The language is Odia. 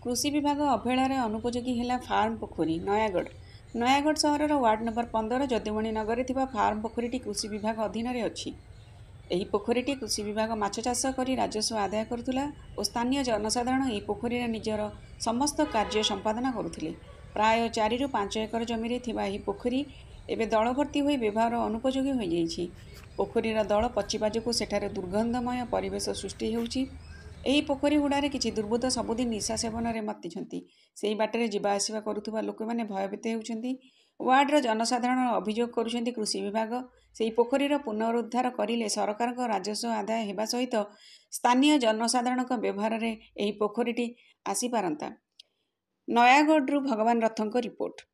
कृषि विभाग अवहेलार अनुपयोगी है फार्म पोखरी नयागढ़ सहर वार्ड नंबर 15 जदुमणि नगर में फार्म पोखरी कृषि विभाग अधीन अच्छी। ଏହି ପୋଖରୀଟି କୃଷି ବିଭାଗ ମାଛ ଚାଷ କରି ରାଜସ୍ୱ ଆଦାୟ କରୁଥିଲା ଓ ସ୍ଥାନୀୟ ଜନସାଧାରଣ ଏହି ପୋଖରୀରେ ନିଜର ସମସ୍ତ କାର୍ଯ୍ୟ ସମ୍ପାଦନ କରୁଥିଲେ। ପ୍ରାୟ 4 ରୁ 5 ଏକର ଜମିରେ ଥିବା ଏହି ପୋଖରୀ ଏବେ ଦଳ ଭର୍ତ୍ତି ହୋଇ ବ୍ୟବହାର ଅନୁପଯୋଗୀ ହୋଇଯାଇଛି। ପୋଖରୀର ଦଳ ପଚିବା ଯୋଗୁଁ ସେଠାରେ ଦୁର୍ଗନ୍ଧମୟ ପରିବେଶ ସୃଷ୍ଟି ହେଉଛି। ଏହି ପୋଖରୀ ହୁଡ଼ାରେ କିଛି ଦୁର୍ବୃତ୍ତ ସବୁଦିନ ନିଶା ସେବନରେ ମାତିଛନ୍ତି। ସେହି ବାଟରେ ଯିବା ଆସିବା କରୁଥିବା ଲୋକମାନେ ଭୟଭୀତ ହେଉଛନ୍ତି। वार्डर जनसाधारण अभियोग करुछन्ति कृषि विभाग से पोखरीर पुनरुद्धार करिले सरकारक राजस्व आदाय हेबा सहित स्थानीय जनसाधारण व्यवहार में यह पोखरीटी आसी पारंता। नयागढ़ भगवान रथों रिपोर्ट।